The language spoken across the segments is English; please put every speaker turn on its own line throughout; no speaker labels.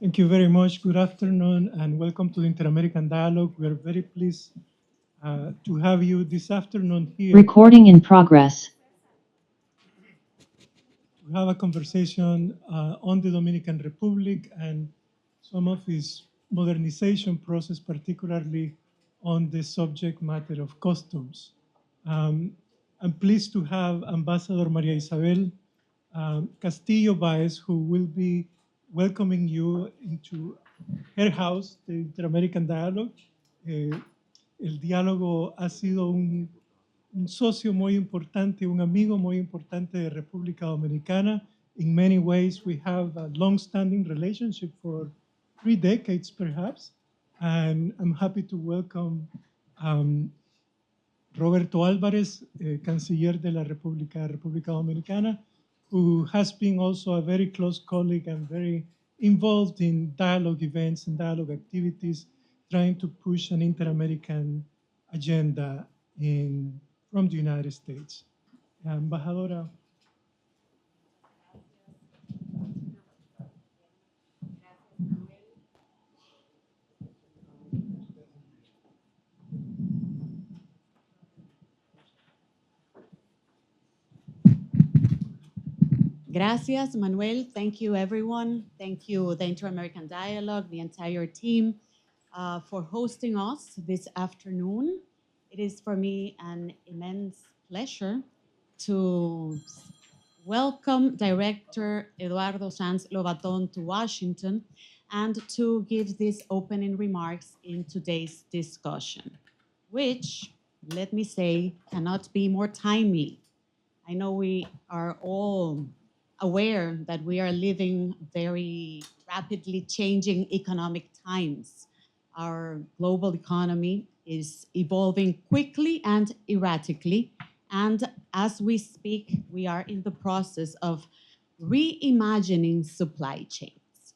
Thank you very much. Good afternoon and welcome to the Inter-American Dialogue. We are very pleased to have you this afternoon here
Recording in progress.
to have a conversation on the Dominican Republic and some of its modernization process, particularly on the subject matter of customs. I'm pleased to have Ambassador Maria Isabel Castillo Baez, who will be welcoming you into her house, the Inter-American Dialogue. El diálogo ha sido un socio muy importante, un amigo muy importante de República Dominicana. In many ways, we have a long-standing relationship for 3 decades, perhaps. And I'm happy to welcome Roberto Álvarez, Canciller de la República Dominicana, who has been also a very close colleague and very involved in dialogue events and dialogue activities, trying to push an inter-American agenda from the United States. Embajadora.
Gracias, Manuel. Thank you, everyone. Thank you, the Inter-American Dialogue, the entire team, for hosting us this afternoon. It is for me an immense pleasure to welcome Director Eduardo Sanz Lobaton to Washington and to give these opening remarks in today's discussion, which, let me say, cannot be more timely. I know we are all aware that we are living very rapidly changing economic times. Our global economy is evolving quickly and erratically. And as we speak, we are in the process of reimagining supply chains.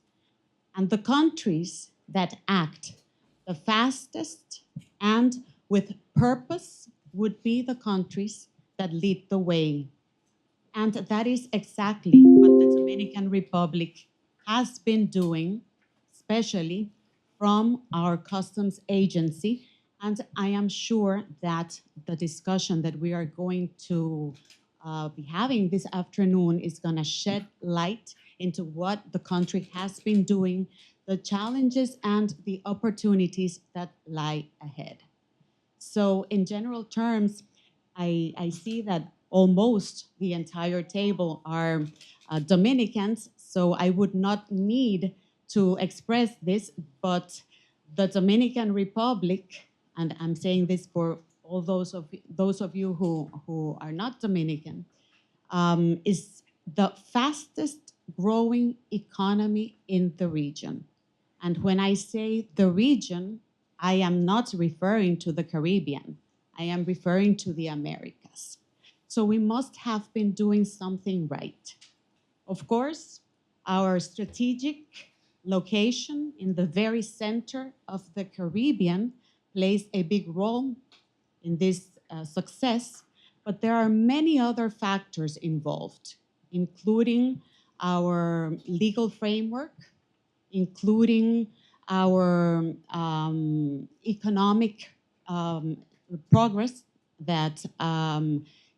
And the countries that act the fastest and with purpose would be the countries that lead the way. And that is exactly what the Dominican Republic has been doing, especially from our customs agency. And I am sure that the discussion that we are going to be having this afternoon is going to shed light into what the country has been doing, the challenges and the opportunities that lie ahead. So in general terms, I see that almost the entire table are Dominicans, so I would not need to express this, but the Dominican Republic, and I'm saying this for all those of you who are not Dominican, is the fastest growing economy in the region. And when I say the region, I am not referring to the Caribbean. I am referring to the Americas. So we must have been doing something right. Of course, our strategic location in the very center of the Caribbean plays a big role in this success, but there are many other factors involved, including our legal framework, including our economic progress that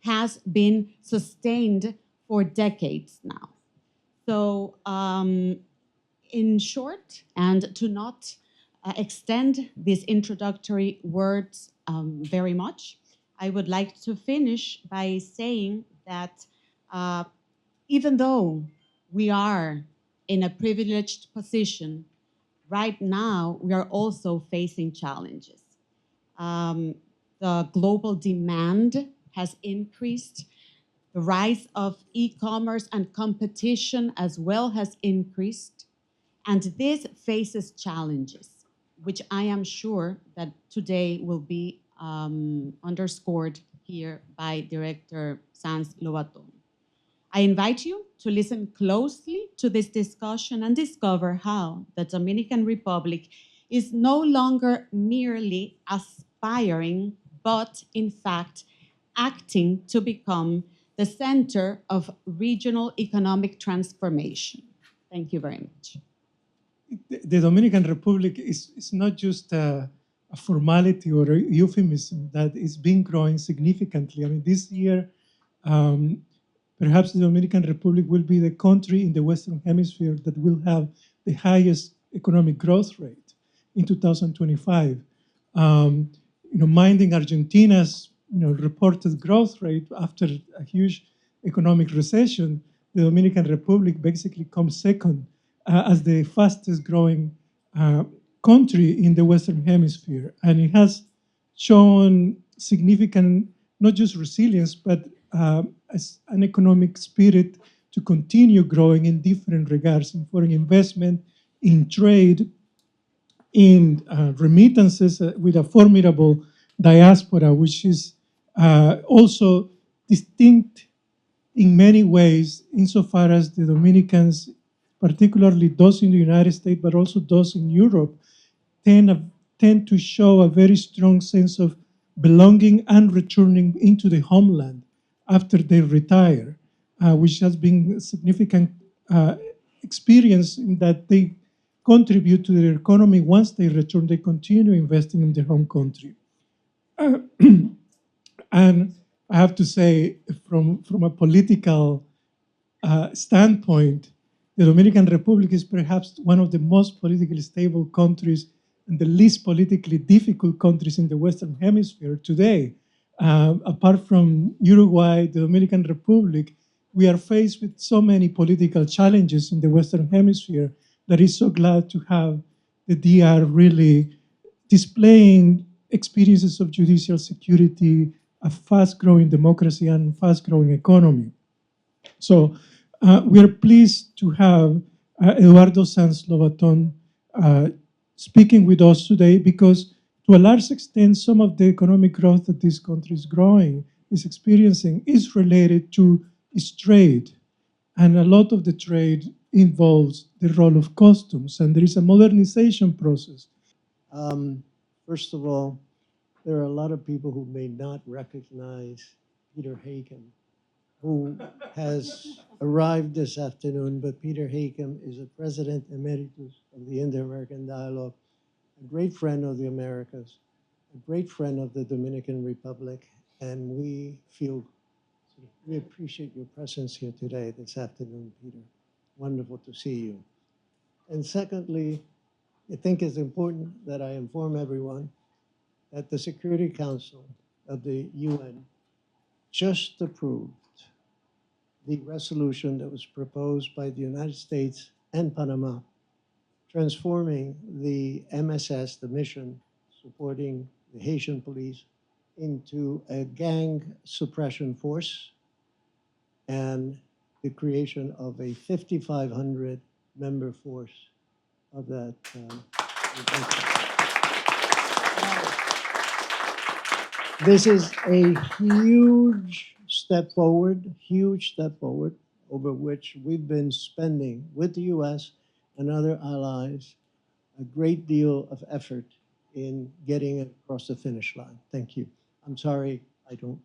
has been sustained for decades now. So in short, and to not extend these introductory words very much, I would like to finish by saying that even though we are in a privileged position, right now we are also facing challenges. The global demand has increased. The rise of e-commerce and competition as well has increased. And this faces challenges, which I am sure that today will be underscored here by Director Sanz Lobaton. I invite you to listen closely to this discussion and discover how the Dominican Republic is no longer merely aspiring, but in fact acting to become the center of regional economic transformation. Thank you very much.
the Dominican Republic is not just a formality or a euphemism, that it's been growing significantly. I mean, this year, perhaps the Dominican Republic will be the country in the Western Hemisphere that will have the highest economic growth rate in 2025. Minding Argentina's reported growth rate after a huge economic recession, the Dominican Republic basically comes second as the fastest growing country in the Western Hemisphere. And it has shown significant, not just resilience, but as an economic spirit to continue growing in different regards, in foreign investment, in trade, in remittances, with a formidable diaspora, which is also distinct in many ways, insofar as the Dominicans, particularly those in the United States, but also those in Europe, tend to show a very strong sense of belonging and returning into the homeland after they retire, which has been a significant experience in that they contribute to their economy. Once they return, they continue investing in their home country. And I have to say, from a political standpoint, the Dominican Republic is perhaps one of the most politically stable countries and the least politically difficult countries in the Western Hemisphere today. Apart from Uruguay, the Dominican Republic, we are faced with so many political challenges in the Western Hemisphere that is so glad to have the DR really displaying experiences of judicial security, a fast-growing democracy, and fast-growing economy. So we are pleased to have Eduardo Sanz Lobaton speaking with us today, because to a large extent, some of the economic growth that this country is experiencing is related to its trade. And a lot of the trade involves the role of customs, and there is a modernization process.
First of all, there are a lot of people who may not recognize Peter Hakem, who has arrived this afternoon, but Peter Hakem is a president emeritus of the Inter-American Dialogue, a great friend of the Americas, a great friend of the Dominican Republic, and we appreciate your presence here today, this afternoon, Peter. Wonderful to see you. And secondly, I think it's important that I inform everyone that the Security Council of the UN just approved the resolution that was proposed by the United States and Panama, transforming the MSS, the mission supporting the Haitian police, into a gang suppression force, and the creation of a 5,500 member force of that. This is a huge step forward, over which we've been spending with the US and other allies a great deal of effort in getting it across the finish line. Thank you. I'm sorry, I don't.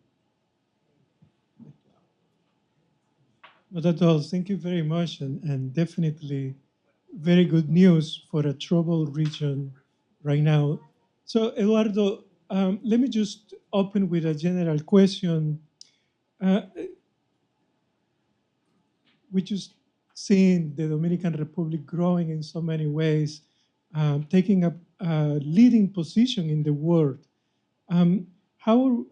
Not at all. Thank you very much, and definitely very good news for a troubled region right now. So, Eduardo, let me just open with a general question. We just seen the Dominican Republic growing in so many ways, taking a leading position in the world. How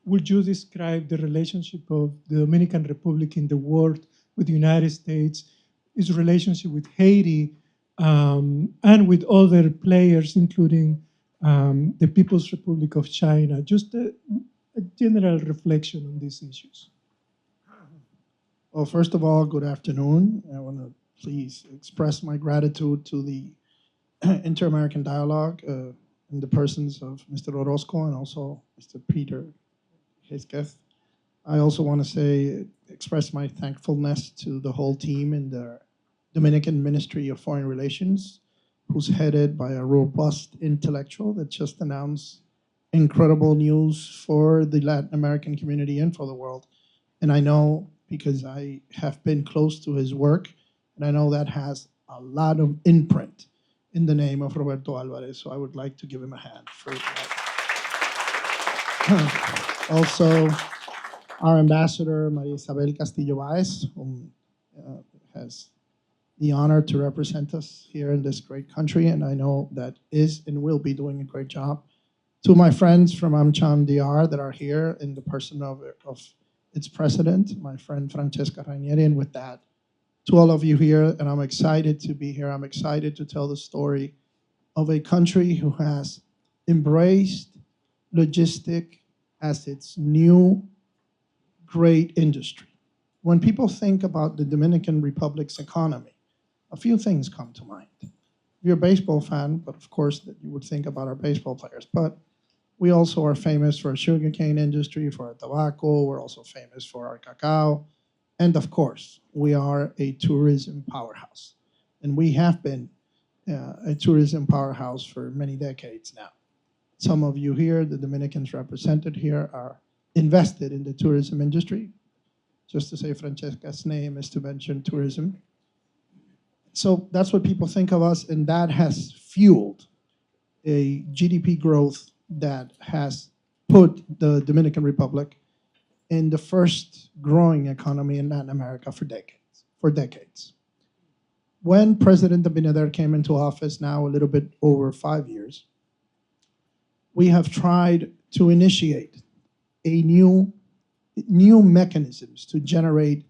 would you describe the relationship of the Dominican Republic in the world with the United States, its relationship with Haiti, and with other players, including the People's Republic of China? Just a general reflection on these issues.
Well, first of all, good afternoon. I want to please express my gratitude to the Inter-American Dialogue in the persons of Mr. Orozco and also Mr. Peter Hesketh. I also want to express my thankfulness to the whole team in the Dominican Ministry of Foreign Relations, who's headed by a robust intellectual that just announced incredible news for the Latin American community and for the world. And I know, because I have been close to his work, and I know that has a lot of imprint in the name of Roberto Alvarez. So I would like to give him a hand for that. Also, our ambassador, Maria Isabel Castillo Baez, whom has the honor to represent us here in this great country, and I know that is and will be doing a great job. To my friends from AmCham DR that are here in the person of its president, my friend Francesca Ranieri, and with that, to all of you here, and I'm excited to be here. I'm excited to tell the story of a country who has embraced Logistic as its new great industry. When people think about the Dominican Republic's economy, a few things come to mind. If you're a baseball fan, but of course that you would think about our baseball players, but we also are famous for our sugarcane industry, for our tobacco. We're also famous for our cacao. And of course, we are a tourism powerhouse. And we have been a tourism powerhouse for many decades now. Some of you here, the Dominicans represented here, are invested in the tourism industry. Just to say Francesca's name is to mention tourism. So that's what people think of us, and that has fueled a GDP growth that has put the Dominican Republic in the first growing economy in Latin America for decades. When President Abinader came into office now a little bit over 5 years, we have tried to initiate a new mechanisms to generate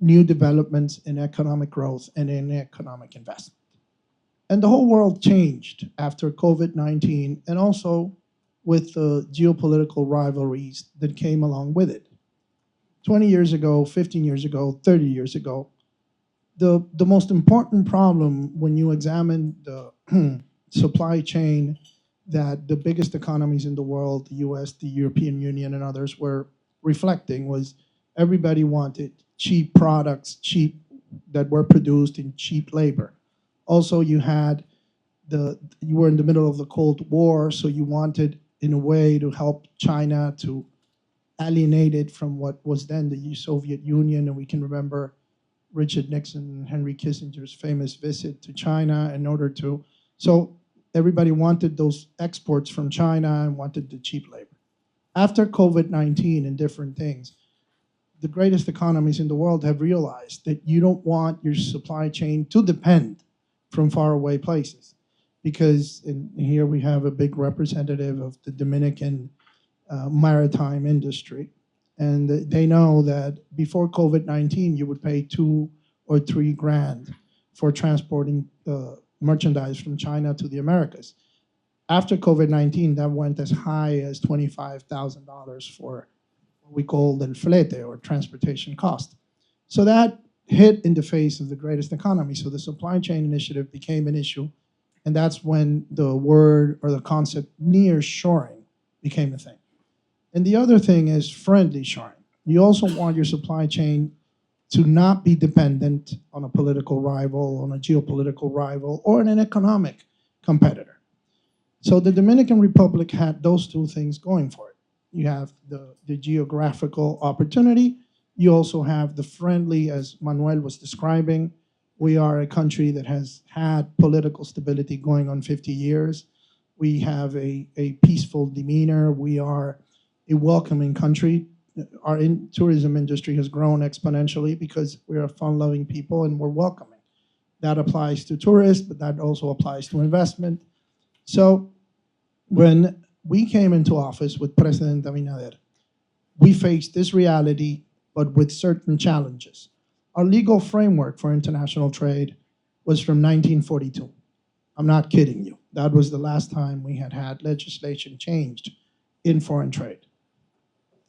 new developments in economic growth and in economic investment. And the whole world changed after COVID-19 and also with the geopolitical rivalries that came along with it. 20 years ago, 15 years ago, 30 years ago, the most important problem when you examine the supply chain that the biggest economies in the world, the US, the European Union, and others were reflecting was everybody wanted cheap products, that were produced in cheap labor. Also, you were in the middle of the Cold War, so you wanted, in a way, to help China to alienate it from what was then the Soviet Union, and we can remember Richard Nixon and Henry Kissinger's famous visit to China in order to, so everybody wanted those exports from China and wanted the cheap labor. After COVID-19 and different things, the greatest economies in the world have realized that you don't want your supply chain to depend from faraway places. Because here we have a big representative of the Dominican maritime industry. And they know that before COVID-19, you would pay $2,000 or $3,000 for transporting merchandise from China to the Americas. After COVID-19, that went as high as $25,000 for what we call the flete, or transportation cost. So that hit in the face of the greatest economy. So the supply chain initiative became an issue, and that's when the word or the concept nearshoring became a thing. And the other thing is friendly shoring. You also want your supply chain to not be dependent on a political rival, on a geopolitical rival, or an economic competitor. So the Dominican Republic had those two things going for it. You have the geographical opportunity. You also have the friendly, as Manuel was describing. We are a country that has had political stability going on 50 years. We have a peaceful demeanor. We are a welcoming country. Our tourism industry has grown exponentially because we're a fun-loving people and we're welcoming. That applies to tourists, but that also applies to investment. So when we came into office with President Abinader, we faced this reality, but with certain challenges. Our legal framework for international trade was from 1942. I'm not kidding you. That was the last time we had legislation changed in foreign trade.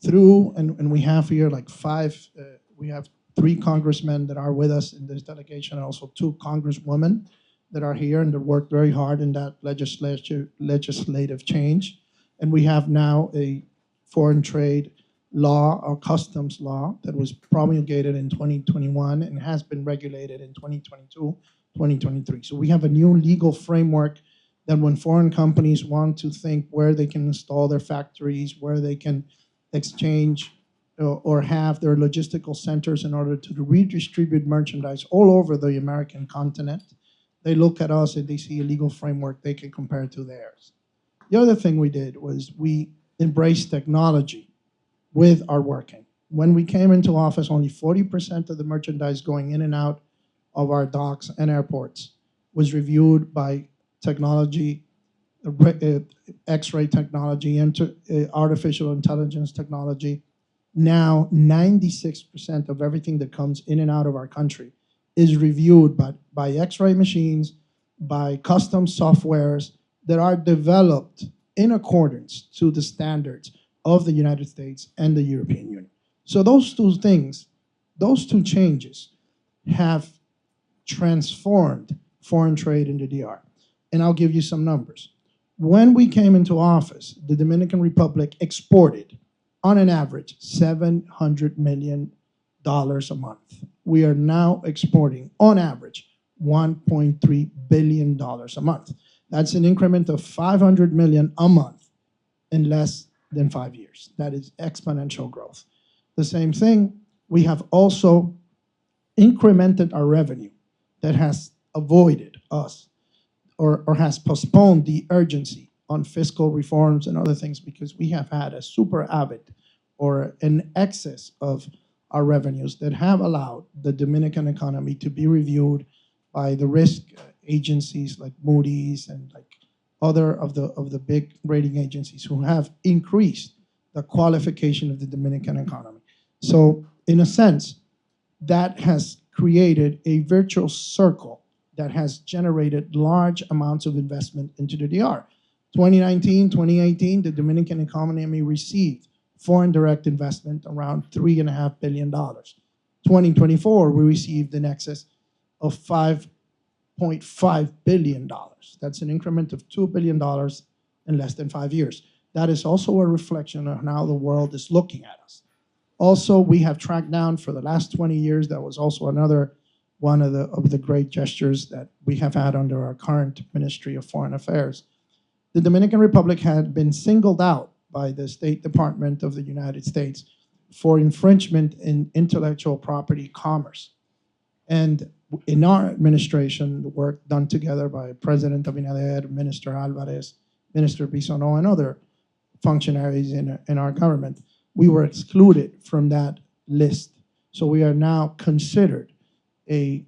And we have here like we have 3 congressmen that are with us in this delegation, and also 2 congresswomen that are here and that worked very hard in that legislative change. And we have now a foreign trade law, or customs law, that was promulgated in 2021 and has been regulated in 2022, 2023. So we have a new legal framework that when foreign companies want to think where they can install their factories, where they can exchange or have their logistical centers in order to redistribute merchandise all over the American continent, they look at us and they see a legal framework they can compare to theirs. The other thing we did was we embraced technology with our working. When we came into office, only 40% of the merchandise going in and out of our docks and airports was reviewed by technology, X-ray technology, artificial intelligence technology. Now, 96% of everything that comes in and out of our country is reviewed by X-ray machines, by custom softwares that are developed in accordance to the standards of the United States and the European Union. So those two things, those two changes have transformed foreign trade in the DR. And I'll give you some numbers. When we came into office, the Dominican Republic exported, on an average, $700 million a month. We are now exporting, on average, $1.3 billion a month. That's an increment of $500 million a month in less than 5 years. That is exponential growth. The same thing, we have also incremented our revenue that has avoided us or has postponed the urgency on fiscal reforms and other things because we have had a super avid or an excess of our revenues that have allowed the Dominican economy to be reviewed by the risk agencies like Moody's and like other of the big rating agencies who have increased the qualification of the Dominican economy. So in a sense, that has created a virtual circle that has generated large amounts of investment into the DR. 2019, 2018, the Dominican economy received foreign direct investment around $3.5 billion. 2024, we received in excess of $5.5 billion. That's an increment of $2 billion in less than 5 years. That is also a reflection of how the world is looking at us. Also, we have tracked down for the last 20 years. That was also another one of the great gestures that we have had under our current Ministry of Foreign Affairs. The Dominican Republic had been singled out by the State Department of the United States for infringement in intellectual property commerce. And in our administration, the work done together by President Abinader, Minister Alvarez, Minister Bisonó, and other functionaries in our government, we were excluded from that list. So we are now considered a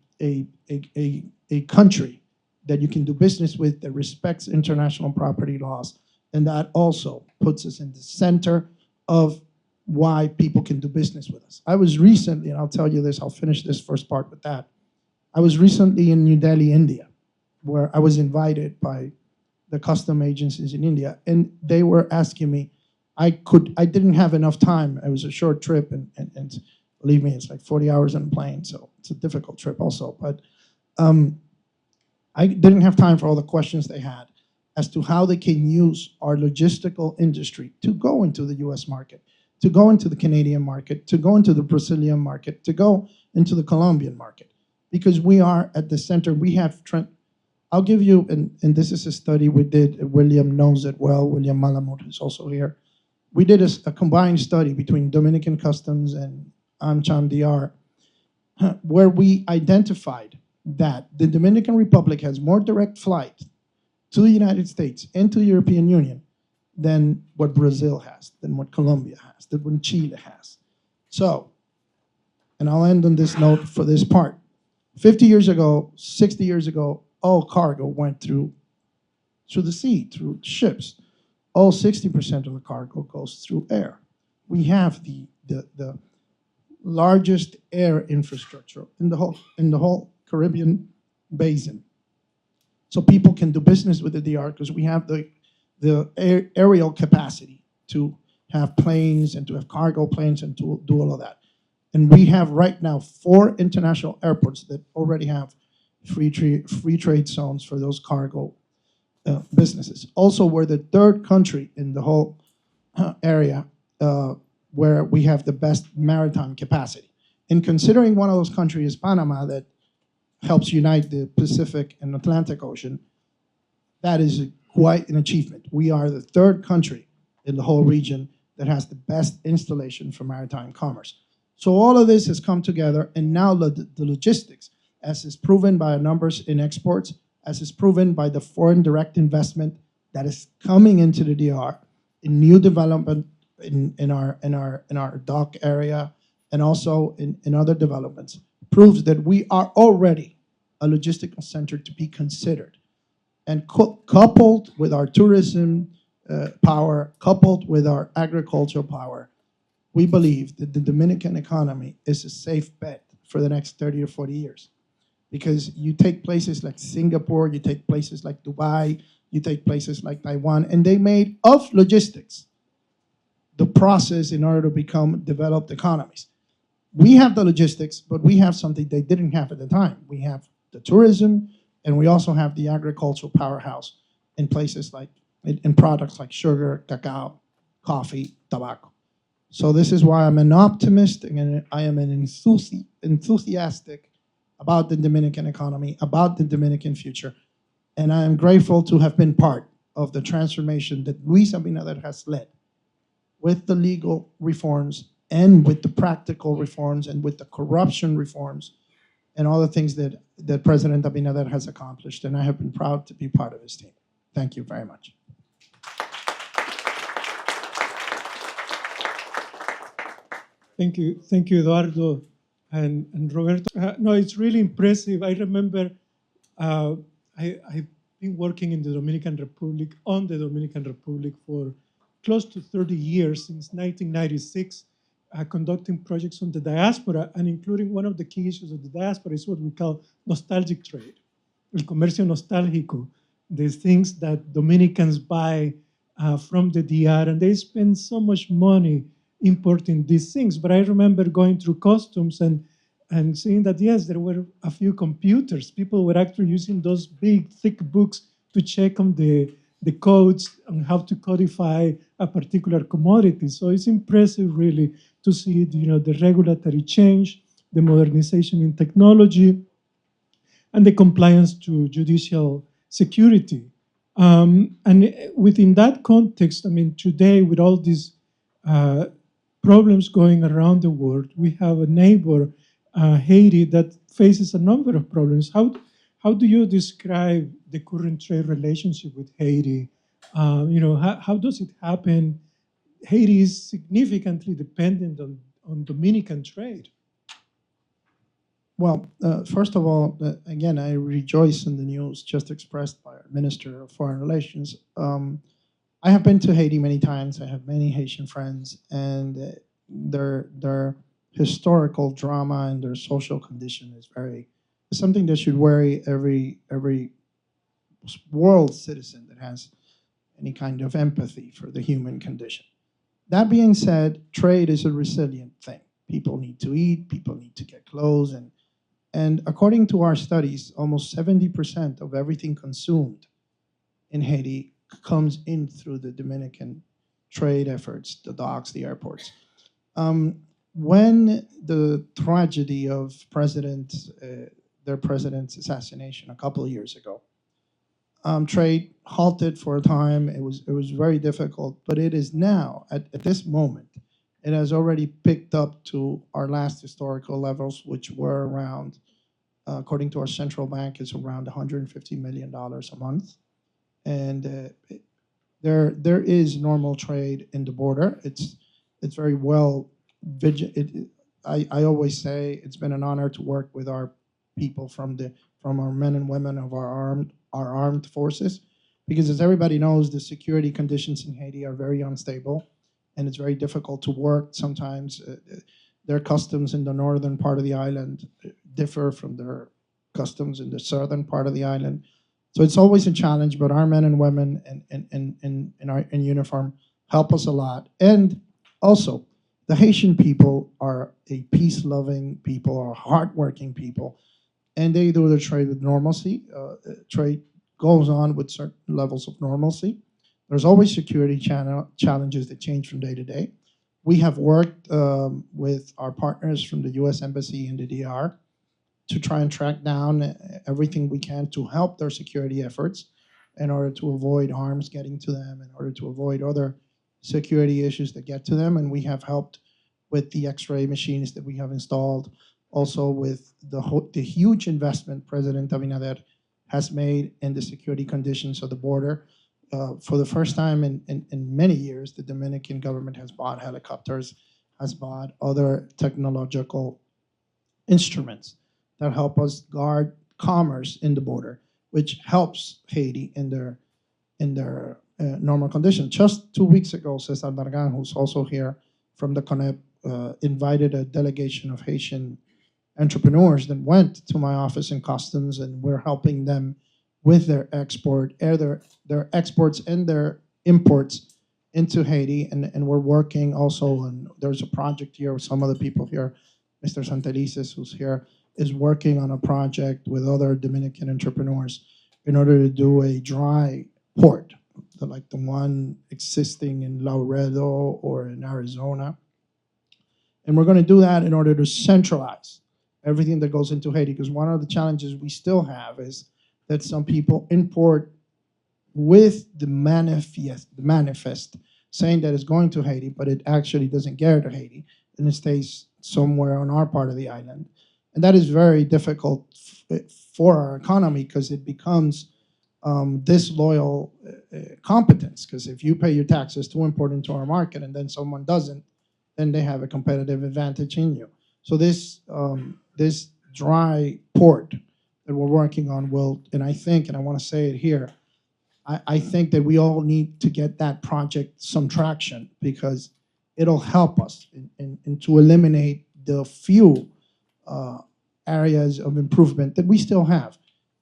country that you can do business with that respects international property laws. And that also puts us in the center of why people can do business with us. I was recently, and I'll tell you this, I'll finish this first part with that. I was recently in New Delhi, India, where I was invited by the custom agencies in India, and they were asking me, I didn't have enough time. It was a short trip, and believe me, it's like 40 hours on a plane, so it's a difficult trip also. But I didn't have time for all the questions they had as to how they can use our logistical industry to go into the US market, to go into the Canadian market, to go into the Brazilian market, to go into the Colombian market. Because we are at the center, we have, I'll give you, and this is a study we did, William knows it well, William Malamud, who's also here. We did a combined study between Dominican Customs and AmCham DR, where we identified that the Dominican Republic has more direct flight to the United States and to the European Union than what Brazil has, than what Colombia has, than what Chile has. So, and I'll end on this note for this part. 50 years ago, 60 years ago, all cargo went through the sea, through ships. All 60% of the cargo goes through air. We have the largest air infrastructure in the whole Caribbean basin. So people can do business with the DR because we have the aerial capacity to have planes and to have cargo planes and to do all of that. And we have right now 4 international airports that already have free trade zones for those cargo businesses. Also, we're the 3rd country in the whole area where we have the best maritime capacity. And considering one of those countries is Panama that helps unite the Pacific and Atlantic Ocean, that is quite an achievement. We are the 3rd country in the whole region that has the best installation for maritime commerce. So all of this has come together, and now the logistics, as is proven by our numbers in exports, as is proven by the foreign direct investment that is coming into the DR in new development in our dock area and also in other developments, proves that we are already a logistical center to be considered. And coupled with our tourism power, coupled with our agricultural power, we believe that the Dominican economy is a safe bet for the next 30 or 40 years. Because you take places like Singapore, you take places like Dubai, you take places like Taiwan, and they made of logistics the process in order to become developed economies. We have the logistics, but we have something they didn't have at the time. We have the tourism, and we also have the agricultural powerhouse in places like, in products like sugar, cacao, coffee, tobacco. So this is why I'm an optimist and I am an enthusiastic about the Dominican economy, about the Dominican future. And I am grateful to have been part of the transformation that Luis Abinader has led with the legal reforms and with the practical reforms and with the corruption reforms and all the things that President Abinader has accomplished. And I have been proud to be part of his team. Thank you very much.
Thank you, Eduardo and Roberto. No, it's really impressive. I remember I've been working in the Dominican Republic, on the Dominican Republic for close to 30 years, since 1996, conducting projects on the diaspora, and including one of the key issues of the diaspora is what we call nostalgic trade, el comercio nostálgico, the things that Dominicans buy from the DR, and they spend so much money importing these things. But I remember going through customs and seeing that, yes, there were a few computers. People were actually using those big, thick books to check on the codes on how to codify a particular commodity. So it's impressive, really, to see the regulatory change, the modernization in technology, and the compliance to judicial security. And within that context, I mean, today, with all these problems going around the world, we have a neighbor, Haiti, that faces a number of problems. How do you describe the current trade relationship with Haiti? How does it happen? Haiti is significantly dependent on Dominican trade.
Well, first of all, again, I rejoice in the news just expressed by our Minister of Foreign Relations. I have been to Haiti many times. I have many Haitian friends, and their historical drama and their social condition is something that should worry every world citizen that has any kind of empathy for the human condition. That being said, trade is a resilient thing. People need to eat, people need to get clothes, and according to our studies, almost 70% of everything consumed in Haiti comes in through the Dominican trade efforts, the docks, the airports. When the tragedy of their president's assassination a couple of years ago, trade halted for a time. It was very difficult, but it is now, at this moment, it has already picked up to our last historical levels, which were around, according to our central bank, is around $150 million a month. And there is normal trade in the border. It's very well I always say it's been an honor to work with our people from our men and women of our armed forces, because as everybody knows, the security conditions in Haiti are very unstable, and it's very difficult to work. Sometimes their customs in the northern part of the island differ from their customs in the southern part of the island. So it's always a challenge, but our men and women in uniform help us a lot. And also, the Haitian people are a peace-loving people, are hardworking people, and they do the trade with normalcy. Trade goes on with certain levels of normalcy. There's always security challenges that change from day to day. We have worked with our partners from the U.S. Embassy in the DR to try and track down everything we can to help their security efforts in order to avoid arms getting to them, in order to avoid other security issues that get to them. And we have helped with the X-ray machines that we have installed, also with the huge investment President Abinader has made in the security conditions of the border. For the first time in many years, the Dominican government has bought helicopters, has bought other technological instruments that help us guard commerce in the border, which helps Haiti in their normal conditions. Just 2 weeks ago, Cesar Dargan, who's also here from the CONEP, invited a delegation of Haitian entrepreneurs that went to my office in customs, and we're helping them with their exports and their imports into Haiti. And we're working also, and there's a project here with some other people here. Mr. Santelices, who's here, is working on a project with other Dominican entrepreneurs in order to do a dry port, like the one existing in Laredo or in Arizona. And we're going to do that in order to centralize everything that goes into Haiti, because one of the challenges we still have is that some people import with the manifest saying that it's going to Haiti, but it actually doesn't get to Haiti, and it stays somewhere on our part of the island. And that is very difficult for our economy, because it becomes disloyal competence. Because if you pay your taxes to import into our market and then someone doesn't, then they have a competitive advantage in you. So this dry port that we're working on will, and I think, and I want to say it here, I think that we all need to get that project some traction, because it'll help us in to eliminate the few areas of improvement that we still have.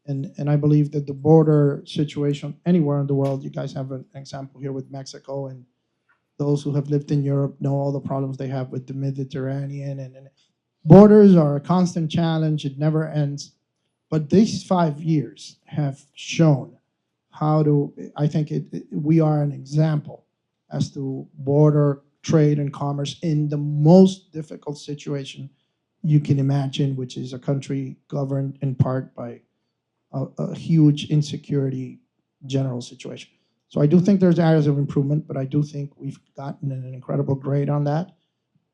And I believe that the border situation anywhere in the world, you guys have an example here with Mexico, and those who have lived in Europe know all the problems they have with the Mediterranean. And borders are a constant challenge. It never ends. But these 5 years have shown how to, I think we are an example as to border trade and commerce in the most difficult situation you can imagine, which is a country governed in part by a huge insecurity general situation. So I do think there's areas of improvement, but I do think we've gotten an incredible grade on that.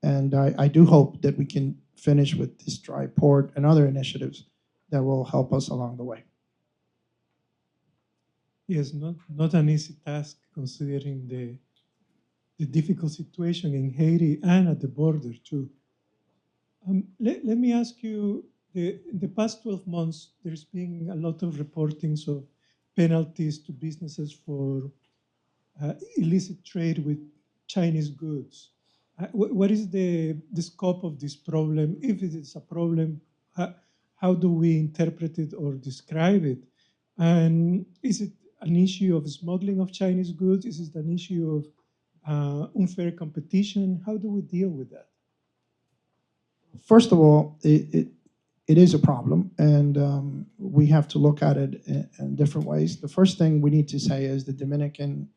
And I do hope that we can finish with this dry port and other initiatives that will help us along the way.
Yes, not an easy task, considering the difficult situation in Haiti and at the border too. Let me ask you, the past 12 months, there's been a lot of reportings of penalties to businesses for illicit trade with Chinese goods. What is the scope of this problem? If it is a problem, how do we interpret it or describe it? And is it an issue of smuggling of Chinese goods? Is it an issue of unfair competition? How do we deal with that?
First of all, it is a problem, and we have to look at it in different ways. The first thing we need to say is the Dominican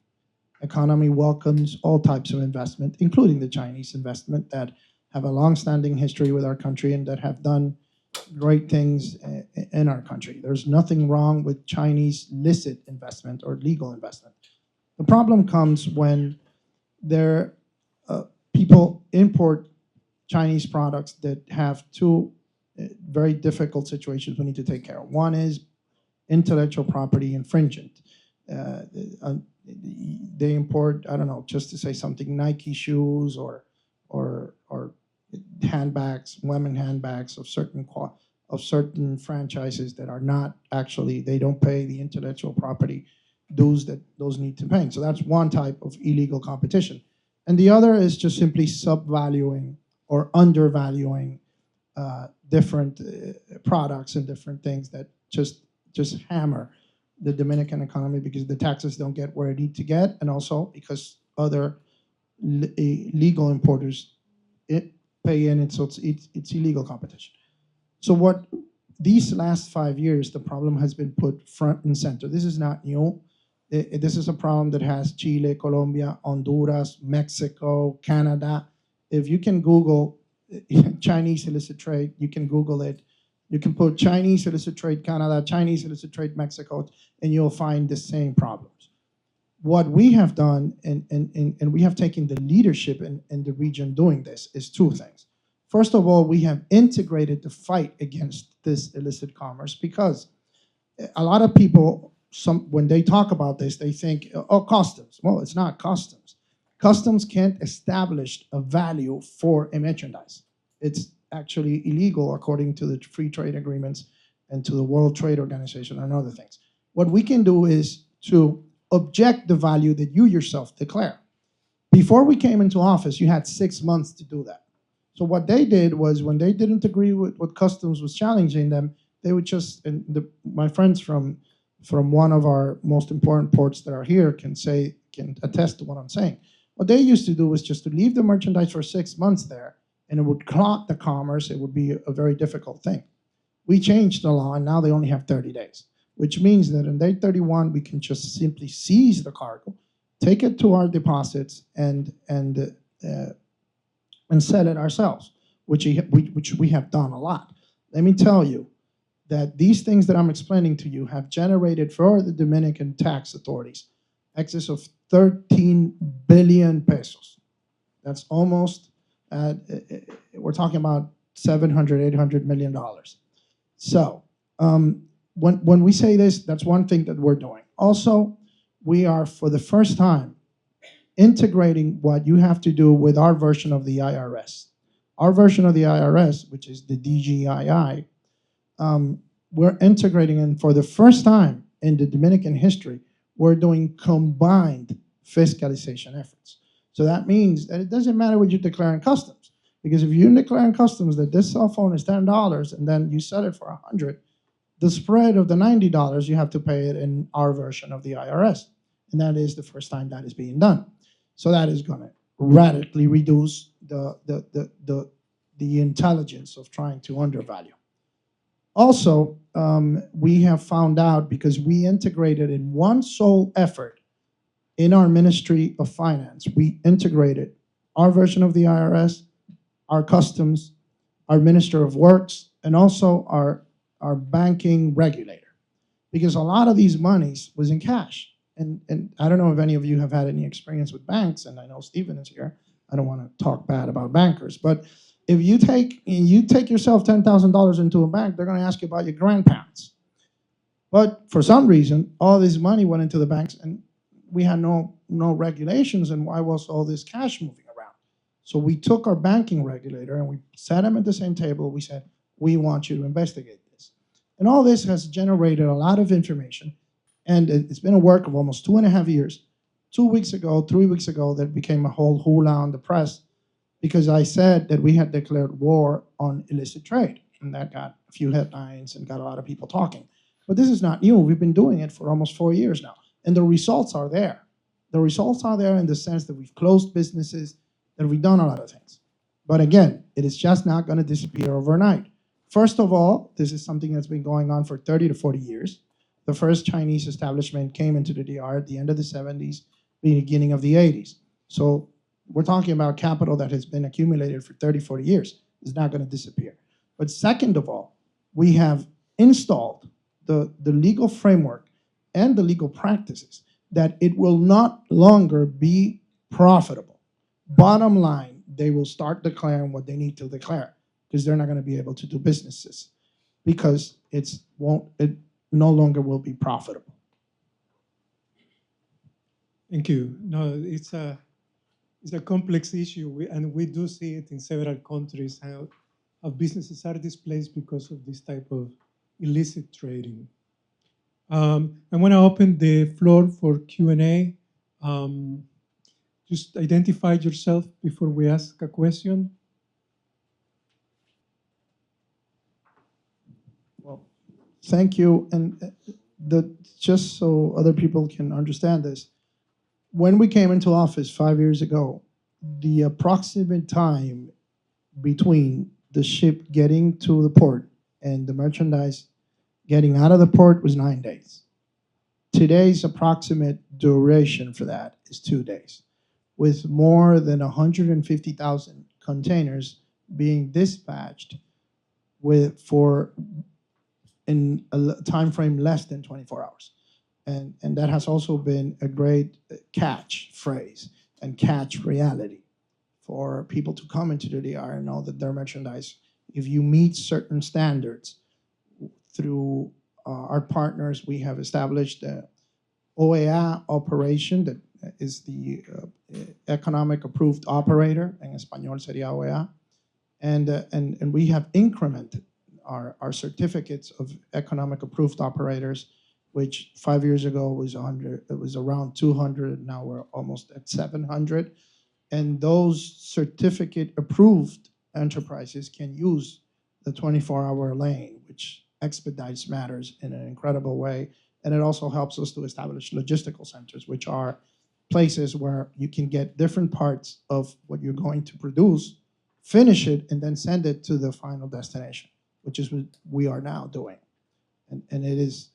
economy welcomes all types of investment, including the Chinese investment that have a long-standing history with our country and that have done great things in our country. There's nothing wrong with Chinese licit investment or legal investment. The problem comes when people import Chinese products that have two very difficult situations we need to take care of. One is intellectual property infringement. They import, I don't know, just to say something, Nike shoes or handbags, women handbags of certain franchises that are not actually, they don't pay the intellectual property dues that those need to pay. So that's one type of illegal competition. And the other is just simply subvaluing or undervaluing different products and different things that just hammer the Dominican economy, because the taxes don't get where it need to get, and also because other legal importers pay in it, so it's illegal competition. So what these last 5 years, the problem has been put front and center. This is not new. This is a problem that has Chile, Colombia, Honduras, Mexico, Canada. If you can Google Chinese illicit trade, you can Google it. You can put Chinese illicit trade Canada, Chinese illicit trade Mexico, and you'll find the same problems. What we have done, and we have taken the leadership in the region doing this, is two things. First of all, we have integrated the fight against this illicit commerce, because a lot of people, when they talk about this, they think, oh, customs. Well, it's not customs. Customs can't establish a value for a merchandise. It's actually illegal according to the free trade agreements and to the World Trade Organization and other things. What we can do is to object the value that you yourself declare. Before we came into office, you had 6 months to do that. So what they did was, when they didn't agree with what customs was challenging them, they would just, and my friends from one of our most important ports that are here can attest to what I'm saying. What they used to do was just to leave the merchandise for 6 months there, and it would clot the commerce. It would be a very difficult thing. We changed the law, and now they only have 30 days, which means that on day 31, we can just simply seize the cargo, take it to our deposits, and sell it ourselves, which we have done a lot. Let me tell you that these things that I'm explaining to you have generated for the Dominican tax authorities excess of 13 billion pesos. That's almost, we're talking about $700–800 million. So when we say this, that's one thing that we're doing. Also, we are, for the first time, integrating what you have to do with our version of the IRS. Our version of the IRS, which is the DGA, we're integrating, and for the first time in the Dominican history, we're doing combined fiscalization efforts. So that means that it doesn't matter what you declare in customs, because if you declare in customs that this cell phone is $10 and then you sell it for $100, the spread of the $90, you have to pay it in our version of the IRS. And that is the first time that is being done. So that is going to radically reduce the intelligence of trying to undervalue. Also, we have found out, because we integrated in one sole effort in our Ministry of Finance, we integrated our version of the IRS, our customs, our Minister of Works, and also our banking regulator. Because a lot of these monies was in cash. And I don't know if any of you have had any experience with banks, and I know Stephen is here. I don't want to talk bad about bankers, but if you take yourself $10,000 into a bank, they're going to ask you about your grandparents. But for some reason, all this money went into the banks, and we had no regulations, and why was all this cash moving around? So we took our banking regulator and we sat them at the same table. We said, we want you to investigate this. And all this has generated a lot of information. And it's been a work of almost 2.5 years. 3 weeks ago, that became a whole hula on the press, because I said that we had declared war on illicit trade. And that got a few headlines and got a lot of people talking. But this is not new. We've been doing it for almost 4 years now. And the results are there. The results are there in the sense that we've closed businesses, that we've done a lot of things. But again, it is just not going to disappear overnight. First of all, this is something that's been going on for 30 to 40 years. The first Chinese establishment came into the DR at the end of the 70s, beginning of the 80s. So we're talking about capital that has been accumulated for 30, 40 years. It's not going to disappear. But second of all, we have installed the legal framework and the legal practices that it will not longer be profitable. Bottom line, they will start declaring what they need to declare, because they're not going to be able to do businesses, because it no longer will be profitable.
Thank you. No, it's a complex issue, and we do see it in several countries, how businesses are displaced because of this type of illicit trading. I want to open the floor for Q&A. Just identify yourself before we ask a question.
Well, thank you. And just so other people can understand this, when we came into office 5 years ago, the approximate time between the ship getting to the port and the merchandise getting out of the port was 9 days. Today's approximate duration for that is 2 days, with more than 150,000 containers being dispatched in a time frame less than 24 hours. And that has also been a great catch phrase and catch reality for people to come into the DR and know that their merchandise, if you meet certain standards through our partners, we have established the OEA operation, that is the economic approved operator. En español sería OEA. And we have incremented our certificates of economic approved operators, which 5 years ago was it was around 200. Now we're almost at 700. And those certificate approved enterprises can use the 24-hour lane, which expedites matters in an incredible way. And it also helps us to establish logistical centers, which are places where you can get different parts of what you're going to produce, finish it, and then send it to the final destination, which is what we are now doing. And it's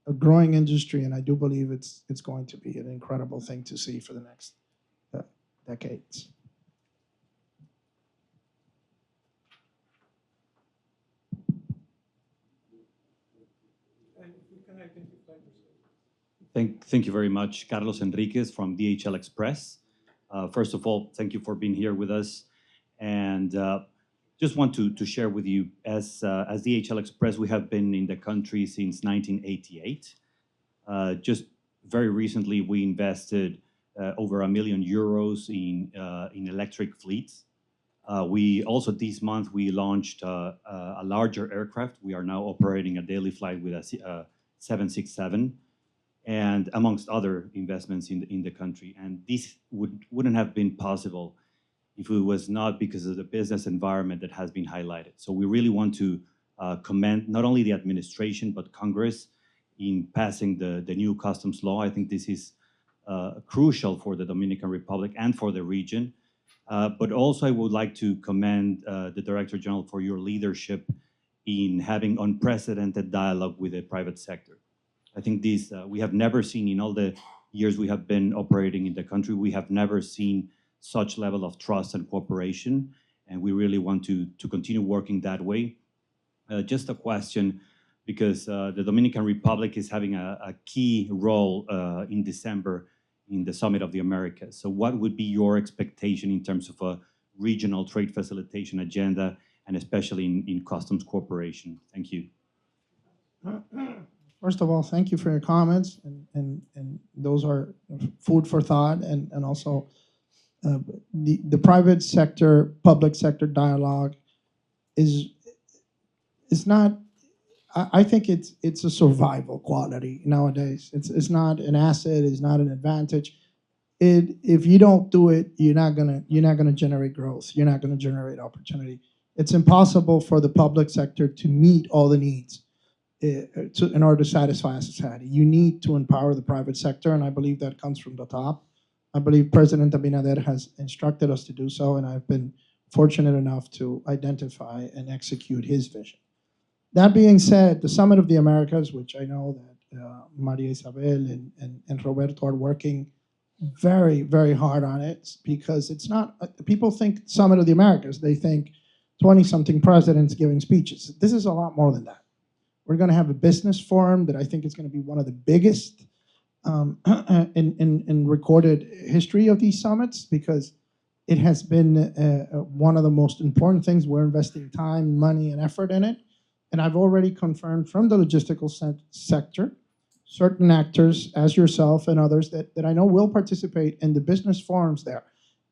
a growing industry, and I do believe it's going to be an incredible thing to see for the next decades.
Thank you very much, Carlos Enriquez from DHL Express. First of all, thank you for being here with us. And just want to share with you, as DHL Express, we have been in the country since 1988. Just very recently, we invested over €1 million in electric fleets. We also, this month, we launched a larger aircraft. We are now operating a daily flight with a 767. And amongst other investments in the country. And this wouldn't have been possible if it was not because of the business environment that has been highlighted. So we really want to commend not only the administration, but Congress in passing the new customs law. I think this is crucial for the Dominican Republic and for the region. But also I would like to commend the Director General for your leadership in having unprecedented dialogue with the private sector. I think this, we have never seen in all the years we have been operating in the country, we have never seen such level of trust and cooperation, and we really want to continue working that way. Just a question, because the Dominican Republic is having a key role in December in the Summit of the Americas. So what would be your expectation in terms of a regional trade facilitation agenda, and especially in customs cooperation? Thank you.
First of all, thank you for your comments, and those are food for thought, and also the private sector, public sector dialogue is not, I think it's a survival quality nowadays. It's not an asset, it's not an advantage. If you don't do it, you're not gonna generate growth, you're not gonna generate opportunity. It's impossible for the public sector to meet all the needs in order to satisfy a society. You need to empower the private sector, and I believe that comes from the top. I believe President Abinader has instructed us to do so, and I've been fortunate enough to identify and execute his vision. That being said, the Summit of the Americas, which I know that Maria Isabel and Roberto are working very, very hard on it, because it's not, people think Summit of the Americas, they think 20-something presidents giving speeches. This is a lot more than that. We're going to have a business forum that I think is going to be one of the biggest in recorded history of these summits, because it has been one of the most important things. We're investing time, money, and effort in it. And I've already confirmed from the logistical sector, certain actors, as yourself and others, that I know will participate in the business forums there.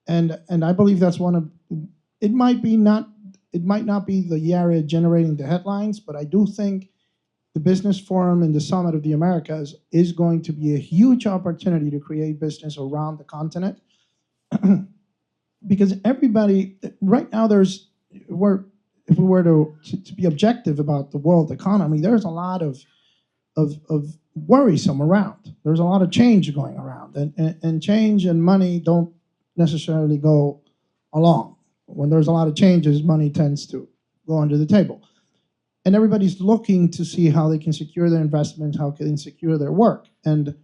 And I believe that's one of, it might not be the area generating the headlines, but I do think the business forum in the Summit of the Americas is going to be a huge opportunity to create business around the continent. Because everybody, right now if we were to be objective about the world economy, there's a lot of worrisome around. There's a lot of change going around, and change and money don't necessarily go along. When there's a lot of changes, money tends to go under the table. And everybody's looking to see how they can secure their investment, how can they secure their work. And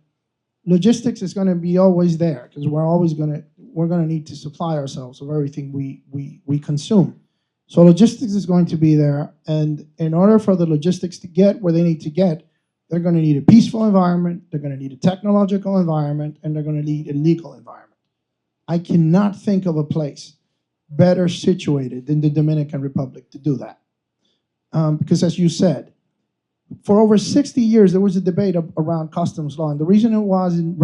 logistics is going to be always there, because we're going to need to supply ourselves of everything we consume. So logistics is going to be there, and in order for the logistics to get where they need to get, they're going to need a peaceful environment, they're going to need a technological environment, and they're going to need a legal environment. I cannot think of a place better situated than the Dominican Republic to do that. Because as you said, for over 60 years, there was a debate around customs law. And the reason it wasn't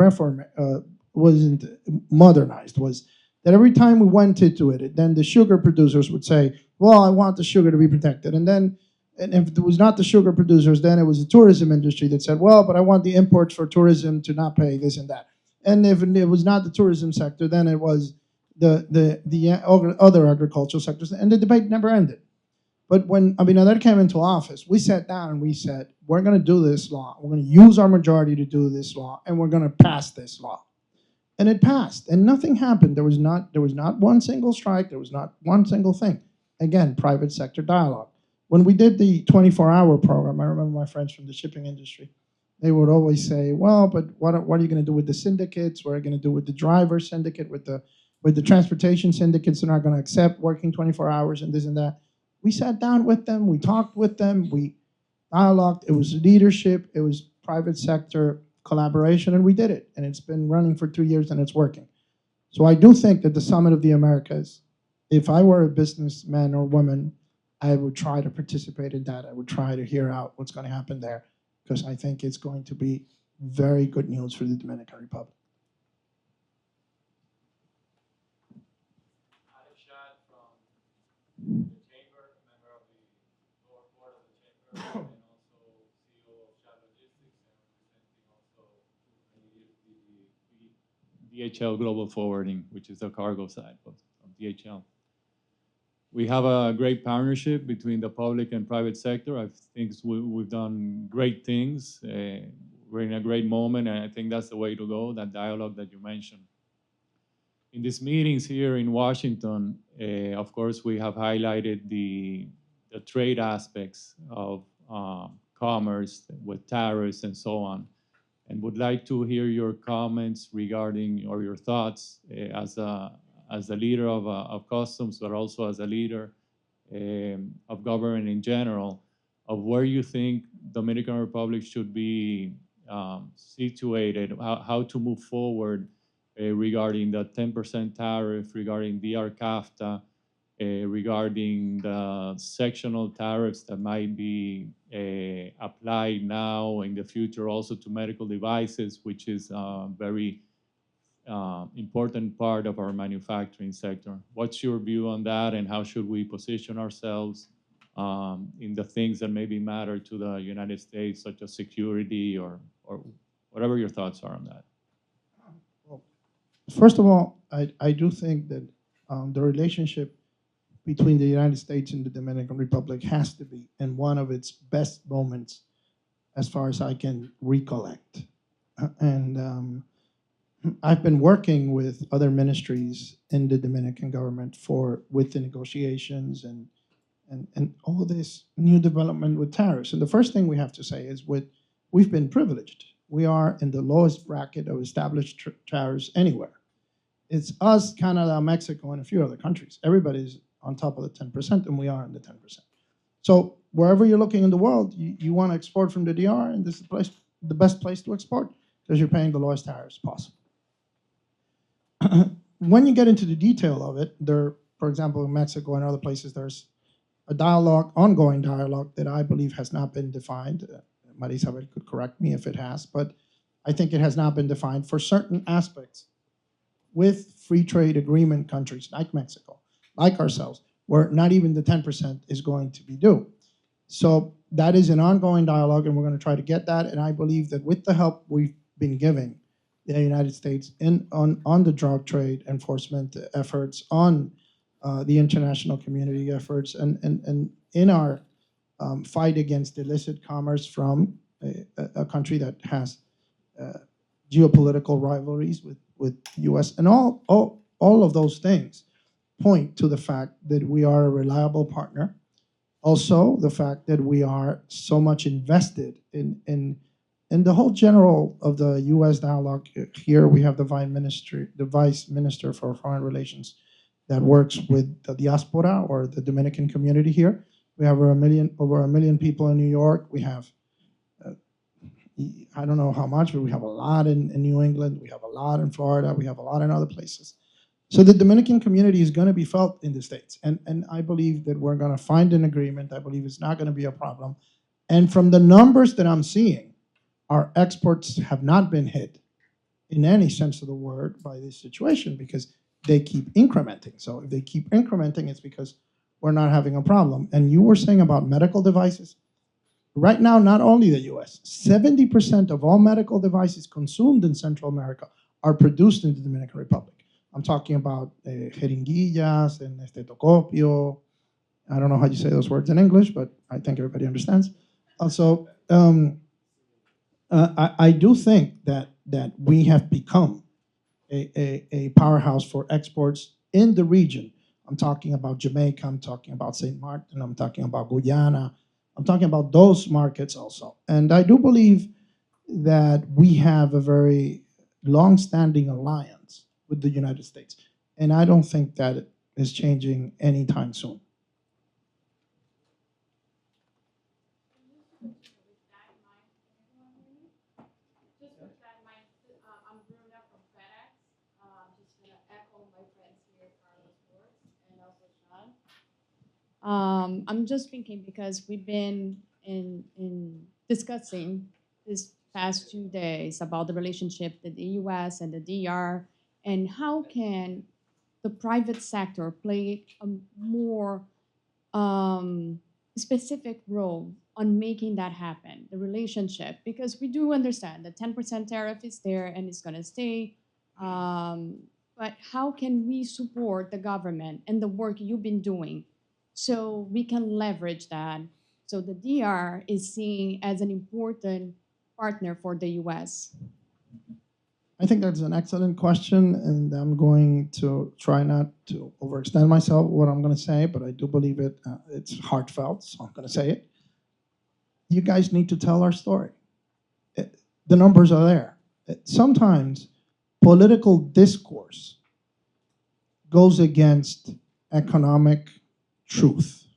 modernized was that every time we went into it, then the sugar producers would say, well, I want the sugar to be protected. And if it was not the sugar producers, then it was the tourism industry that said, well, but I want the imports for tourism to not pay this and that. And if it was not the tourism sector, then it was the other agricultural sectors. And the debate never ended. But when Abinader came into office, we sat down and we said, we're going to do this law. We're going to use our majority to do this law, and we're going to pass this law. And it passed, and nothing happened. There was not one single strike. There was not one single thing. Again, private sector dialogue. When we did the 24-hour program, I remember my friends from the shipping industry, they would always say, well, but what are you going to do with the syndicates? What are you going to do with the driver syndicate, with the transportation syndicates that are not going to accept working 24 hours and this and that? We sat down with them, we talked with them, we dialogued. It was leadership, it was private sector collaboration, and we did it. And it's been running for 2 years and it's working. So I do think that the Summit of the Americas, if I were a businessman or woman, I would try to participate in that. I would try to hear out what's going to happen there, because I think it's going to be very good news for the Dominican Republic.
DHL Global Forwarding, which is the cargo side of DHL. We have a great partnership between the public and private sector. I think we've done great things. We're in a great moment, and I think that's the way to go, that dialogue that you mentioned. In these meetings here in Washington, of course, we have highlighted the trade aspects of commerce with tariffs and so on, and would like to hear your comments regarding, or your thoughts as a leader of customs, but also as a leader of government in general, of where you think Dominican Republic should be situated, how to move forward regarding the 10% tariff, regarding DR-CAFTA, regarding the sectional tariffs that might be applied now in the future also to medical devices, which is a very important part of our manufacturing sector. What's your view on that, and how should we position ourselves in the things that maybe matter to the United States, such as security or whatever your thoughts are on that?
Well, first of all, I do think that the relationship between the United States and the Dominican Republic has to be in one of its best moments, as far as I can recollect. And I've been working with other ministries in the Dominican government with the negotiations and all this new development with tariffs. And the first thing we have to say is we've been privileged. We are in the lowest bracket of established tariffs anywhere. It's us, Canada, Mexico, and a few other countries. Everybody's on top of the 10%, and we are in the 10%. So wherever you're looking in the world, you want to export from the DR, and this is the best place to export, because you're paying the lowest tariffs possible. When you get into the detail of it, for example, in Mexico and other places, there's a ongoing dialogue that I believe has not been defined. Marisabel could correct me if it has, but I think it has not been defined for certain aspects with free trade agreement countries like Mexico, like ourselves, where not even the 10% is going to be due. So that is an ongoing dialogue, and we're going to try to get that. And I believe that with the help we've been giving the United States on the drug trade enforcement efforts, on the international community efforts, and in our fight against illicit commerce from a country that has geopolitical rivalries with the U.S. And all of those things point to the fact that we are a reliable partner. Also, the fact that we are so much invested in the whole general of the U.S. dialogue. Here we have the Vice Minister for Foreign Relations that works with the diaspora, or the Dominican community here. We have over a million people in New York. We have, I don't know how much, but we have a lot in New England. We have a lot in Florida. We have a lot in other places. So the Dominican community is going to be felt in the States. And I believe that we're going to find an agreement. I believe it's not going to be a problem. And from the numbers that I'm seeing, our exports have not been hit in any sense of the word by this situation because they keep incrementing. So if they keep incrementing, it's because we're not having a problem. And you were saying about medical devices. Right now, not only the US, 70% of all medical devices consumed in Central America are produced in the Dominican Republic. I'm talking about jeringuillas and estetoscopio. I don't know how you say those words in English, but I think everybody understands. Also, I do think that we have become a powerhouse for exports in the region. I'm talking about Jamaica, I'm talking about St. Martin, I'm talking about Guyana, I'm talking about those markets also. And I do believe that we have a very long-standing alliance with the United States. And I don't think that it is changing anytime soon.
Just with that in mind, I'm Bruna from FedEx. Just gonna echo my friends here, Carlos Works and also Sean. I'm just thinking because we've been in discussing this past 2 days about the relationship with the U.S. and the DR, and how can the private sector play a more specific role on making that happen, the relationship, because we do understand the 10% tariff is there and it's going to stay. But how can we support the government and the work you've been doing so we can leverage that? So the DR is seen as an important partner for the US.
I think that's an excellent question, and I'm going to try not to overextend myself what I'm going to say, but I do believe it. It's heartfelt, so I'm going to say it. You guys need to tell our story. The numbers are there. Sometimes political discourse goes against economic truth.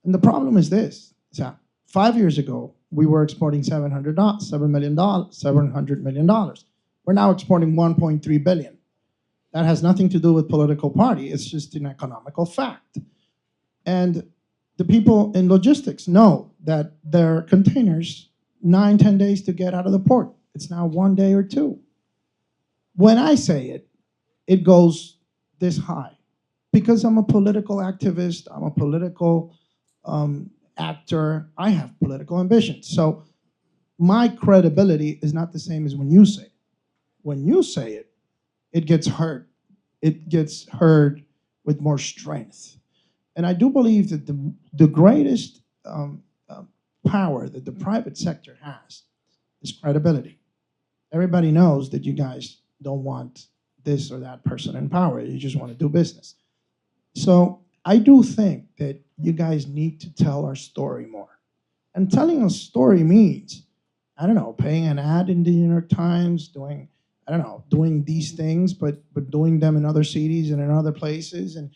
And the problem is this. So 5 years ago, we were exporting $700 million. We're now exporting 1.3 billion. That has nothing to do with political party. It's just an economical fact. And the people in logistics know that their containers, 9-10 days to get out of the port. It's now 1 day or 2. When I say it, it goes this high because I'm a political activist. I'm a political actor. I have political ambitions. So my credibility is not the same as when you say it. When you say it, it gets heard. It gets heard with more strength. And I do believe that the greatest power that the private sector has is credibility. Everybody knows that you guys don't want this or that person in power. You just want to do business. So I do think that you guys need to tell our story more. And telling a story means, I don't know, paying an ad in the New York Times, doing these things, but doing them in other cities and in other places, and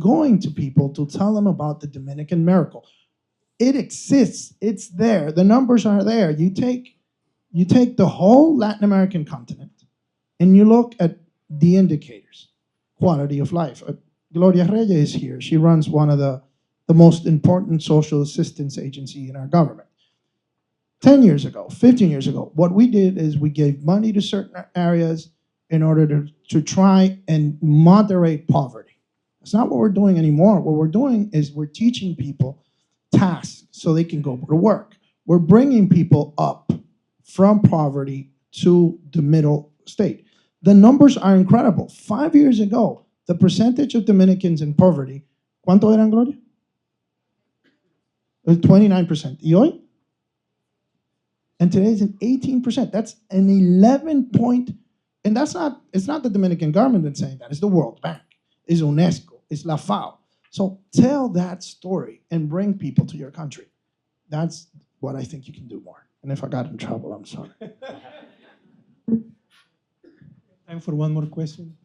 going to people to tell them about the Dominican miracle. It exists. It's there. The numbers are there. You take the whole Latin American continent and you look at the indicators, quality of life. Gloria Reyes is here. She runs one of the most important social assistance agency in our government. 10 years ago, 15 years ago, what we did is we gave money to certain areas in order to try and moderate poverty. That's not what we're doing anymore. What we're doing is we're teaching people tasks so they can go to work. We're bringing people up from poverty to the middle state. The numbers are incredible. 5 years ago, the percentage of Dominicans in poverty, ¿cuánto eran, Gloria? 29%. ¿Y hoy? And today is an 18%. That's an 11 point, and it's not the Dominican government that's saying that, it's the World Bank, it's UNESCO, it's La FAO. So tell that story and bring people to your country. That's what I think you can do more. And if I got in trouble, I'm sorry.
Time for one more question.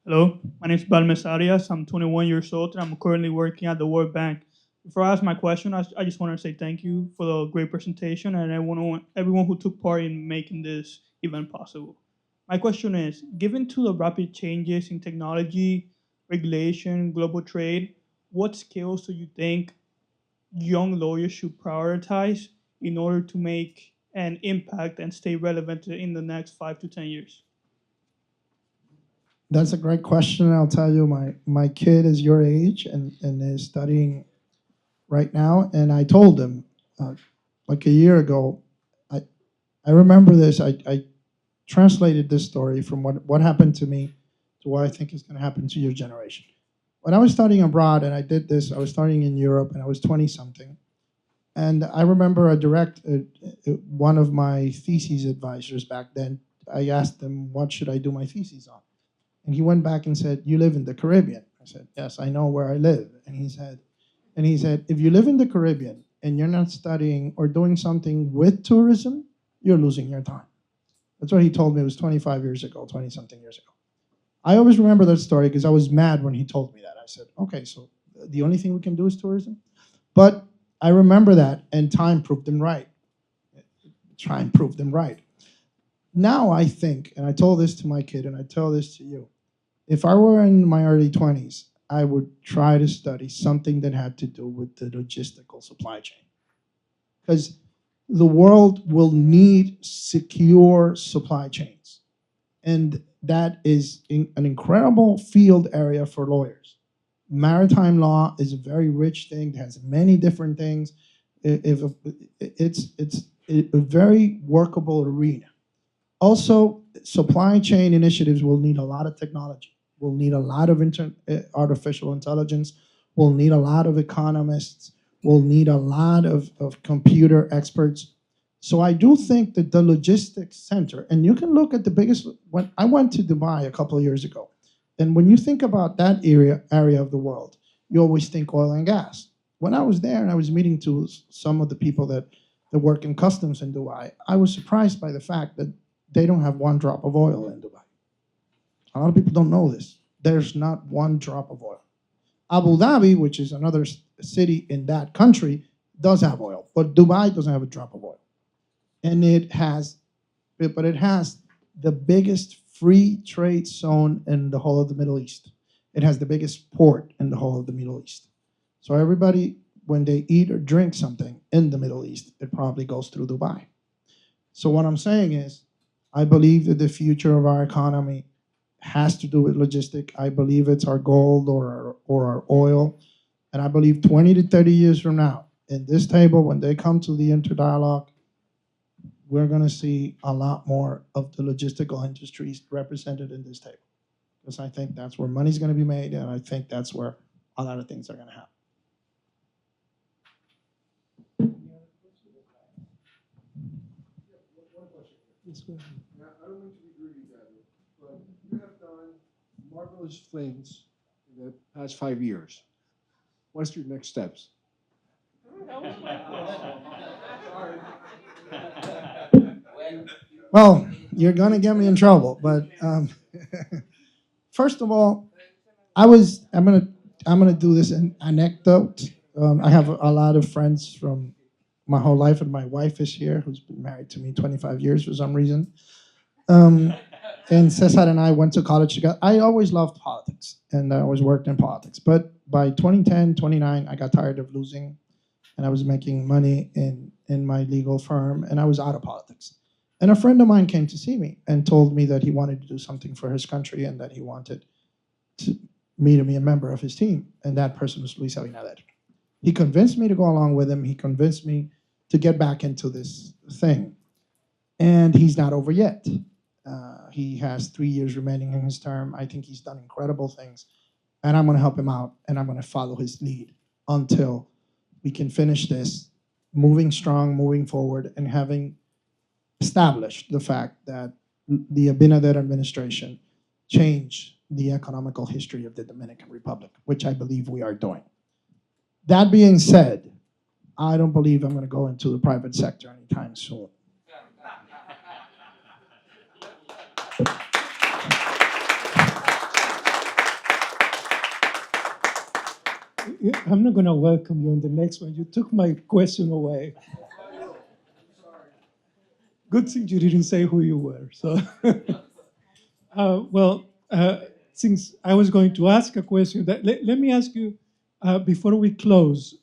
Hello, my name is Balmes Arias. I'm 21 years old and I'm currently working at the World Bank. Before I ask my question, I just want to say thank you for the great presentation and everyone who took part in making this event possible. My question is, given to the rapid changes in technology, regulation, global trade, what skills do you think young lawyers should prioritize in order to make an impact and stay relevant in the next 5 to 10 years?
That's a great question. I'll tell you, my kid is your age and is studying right now. And I told him, like a year ago, I remember this. I translated this story from what happened to me to what I think is going to happen to your generation. When I was studying abroad, and I did this, I was studying in Europe, and I was 20-something. And I remember one of my thesis advisors back then, I asked him, what should I do my thesis on? And he went back and said, you live in the Caribbean. I said, yes, I know where I live. And he said, if you live in the Caribbean and you're not studying or doing something with tourism, you're losing your time. That's what he told me. It was 25 years ago, 20-something years ago. I always remember that story because I was mad when he told me that. I said, okay, so the only thing we can do is tourism? But I remember that, and time proved him right. Time proved him right. Now I think, and I told this to my kid, and I tell this to you, if I were in my early 20s, I would try to study something that had to do with the logistical supply chain. Because the world will need secure supply chains. And that is an incredible field area for lawyers. Maritime law is a very rich thing. It has many different things. It's a very workable arena. Also, supply chain initiatives will need a lot of technology. We'll need a lot of artificial intelligence. We'll need a lot of economists. We'll need a lot of computer experts. So I do think that the logistics center, and you can look at the biggest, when I went to Dubai a couple of years ago, and when you think about that area of the world, you always think oil and gas. When I was there and I was meeting to some of the people that work in customs in Dubai, I was surprised by the fact that they don't have one drop of oil in Dubai. A lot of people don't know this. There's not one drop of oil. Abu Dhabi, which is another city in that country, does have oil, but Dubai doesn't have a drop of oil. And it has the biggest free trade zone in the whole of the Middle East. It has the biggest port in the whole of the Middle East. So everybody, when they eat or drink something in the Middle East, it probably goes through Dubai. So what I'm saying is, I believe that the future of our economy has to do with logistics. I believe it's our gold or our oil. And I believe 20 to 30 years from now, in this table, when they come to the interdialogue, we're going to see a lot more of the logistical industries represented in this table. Because I think that's where money's going to be made, and I think that's where a lot of things are going to happen.
Yes, go ahead.
Now, I don't mean to be greedy, Gabby, but you have done marvelous things in the past 5 years. What's your next steps?
Well, you're going to get me in trouble, but first of all, I'm gonna do this in anecdote. I have a lot of friends from my whole life, and my wife is here, who's been married to me 25 years for some reason. And Cesar and I went to college together. I always loved politics, and I always worked in politics. But by 2010, 29, I got tired of losing, and I was making money in my legal firm, and I was out of politics. And a friend of mine came to see me and told me that he wanted to do something for his country and that he wanted me to be a member of his team. And that person was Luis Abinader. He convinced me to go along with him. He convinced me to get back into this thing. And he's not over yet. He has 3 years remaining in his term. I think he's done incredible things. And I'm going to help him out, and I'm going to follow his lead until we can finish this, moving strong, moving forward, and having established the fact that the Abinader administration changed the economical history of the Dominican Republic, which I believe we are doing. That being said, I don't believe I'm going to go into the private sector anytime soon.
I'm not going to welcome you on the next one. You took my question away. Good thing you didn't say who you were. So, since I was going to ask a question, let me ask you before we close.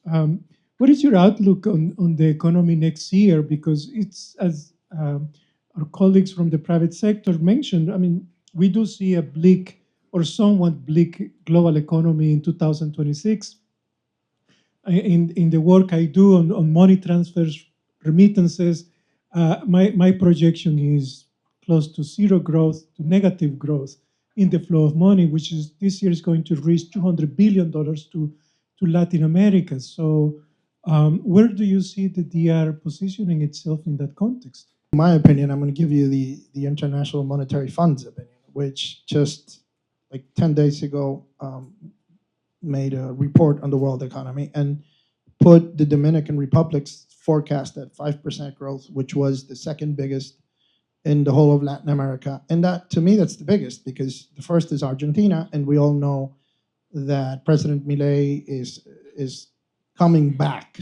what is your outlook on the economy next year? Because it's, as our colleagues from the private sector mentioned, I mean, we do see a bleak or somewhat bleak global economy in 2026. In the work I do on money transfers, remittances, my projection is close to zero growth, to negative growth in the flow of money, which is this year is going to reach $200 billion to Latin America. So where do you see the DR positioning itself in that context?
In my opinion, I'm going to give you the International Monetary Fund's opinion, which just like 10 days ago made a report on the world economy and put the Dominican Republic's forecast at 5% growth, which was the second biggest in the whole of Latin America. And that, to me, that's the biggest, because the first is Argentina, and we all know that President Milei is coming back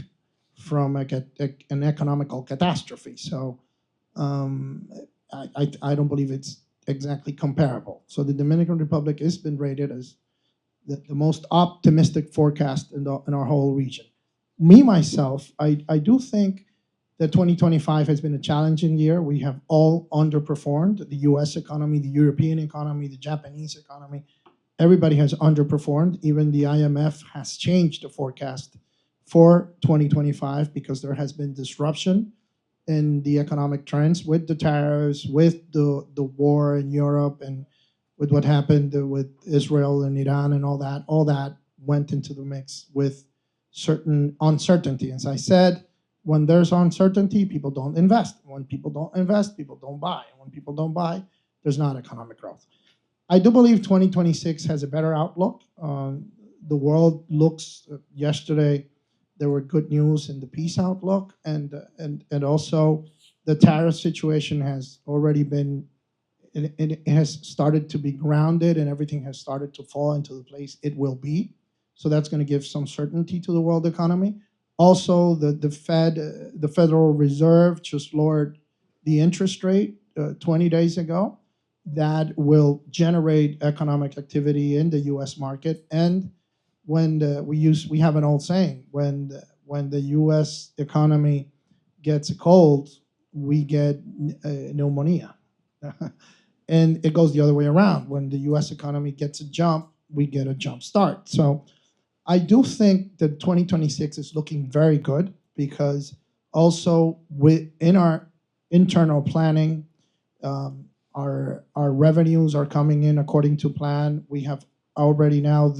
from an economical catastrophe. So I don't believe it's exactly comparable. So the Dominican Republic has been rated as the most optimistic forecast in our whole region. Me, myself, I do think that 2025 has been a challenging year. We have all underperformed. The US economy, the European economy, the Japanese economy, everybody has underperformed. Even the IMF has changed the forecast for 2025 because there has been disruption in the economic trends with the tariffs, with the war in Europe, and with what happened with Israel and Iran and all that went into the mix with certain uncertainty. As I said, when there's uncertainty, people don't invest. When people don't invest, people don't buy. And when people don't buy, there's not economic growth. I do believe 2026 has a better outlook. The world looks, yesterday, there were good news in the peace outlook, and also the tariff situation has already been, it has started to be grounded, and everything has started to fall into the place it will be. So that's going to give some certainty to the world economy. Also, the Federal Reserve just lowered the interest rate 20 days ago. That will generate economic activity in the U.S. market. And when we have an old saying, when the U.S. economy gets a cold, we get pneumonia. And it goes the other way around. When the U.S. economy gets a jump, we get a jump start. So I do think that 2026 is looking very good, because also in our internal planning, our revenues are coming in according to plan. We have already now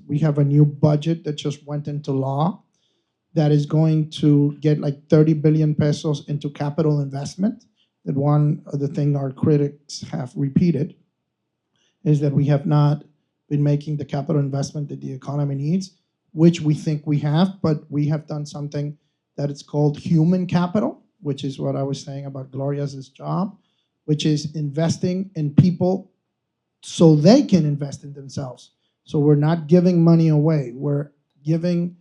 we have a new budget that just went into law that is going to get like 30 billion pesos into capital investment. That one of the things our critics have repeated is that we have not been making the capital investment that the economy needs, which we think we have, but we have done something that it's called human capital, which is what I was saying about Gloria's job, which is investing in people so they can invest in themselves. So we're not giving money away. We're giving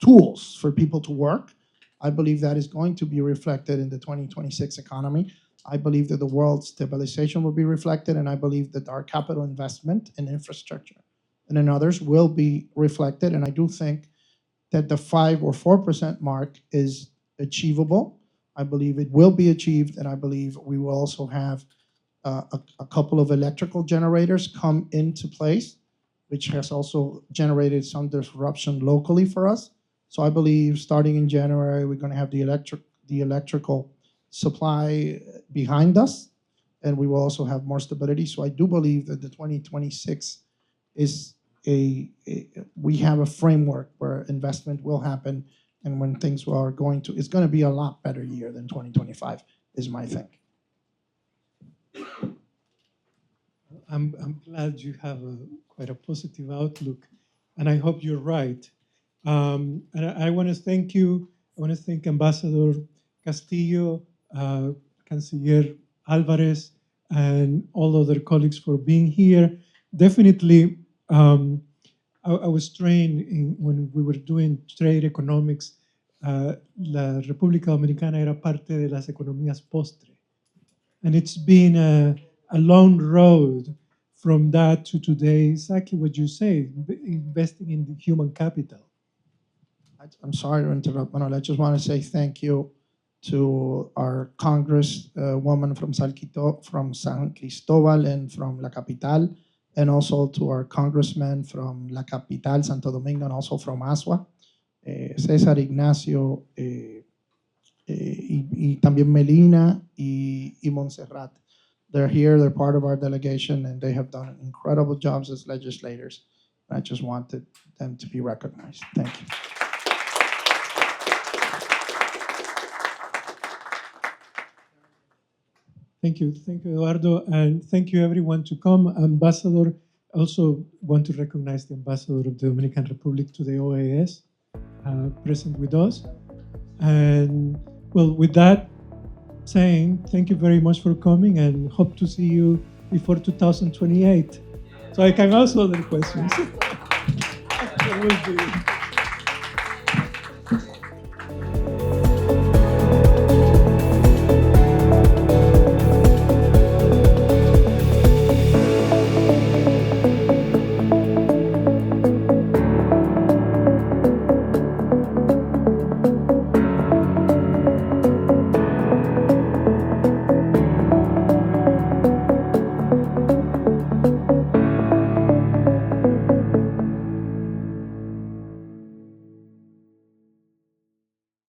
tools for people to work. I believe that is going to be reflected in the 2026 economy. I believe that the world stabilization will be reflected, and I believe that our capital investment in infrastructure and in others will be reflected. And I do think that the 5 or 4% mark is achievable. I believe it will be achieved, and I believe we will also have a couple of electrical generators come into place, which has also generated some disruption locally for us. So I believe starting in January, we're going to have the electrical supply behind us, and we will also have more stability. So I do believe that the 2026 is we have a framework where investment will happen, and when things are it's going to be a lot better year than 2025 is my think.
I'm glad you have quite a positive outlook, and I hope you're right. And I want to thank you. I want to thank Ambassador Castillo, Canciller Alvarez, and all other colleagues for being here. Definitely, I was trained when we were doing trade economics. La República Dominicana era parte de las economías postre. And it's been a long road from that to today, exactly what you say, investing in the human capital.
I'm sorry to interrupt, Manuel. I just want to say thank you to our congresswoman from San Cristobal and from La Capital, and also to our congressman from La Capital, Santo Domingo, and also from Asua, César, Ignacio, y también Melina y Montserrat. They're here, they're part of our delegation, and they have done incredible jobs as legislators. I just wanted them to be recognized. Thank you.
Thank you, Eduardo, and thank you everyone to come. Ambassador, also want to recognize the Ambassador of the Dominican Republic to the OAS, present with us. And well, with that saying, thank you very much for coming and hope to see you before 2028. So I can answer the questions. Absolutely.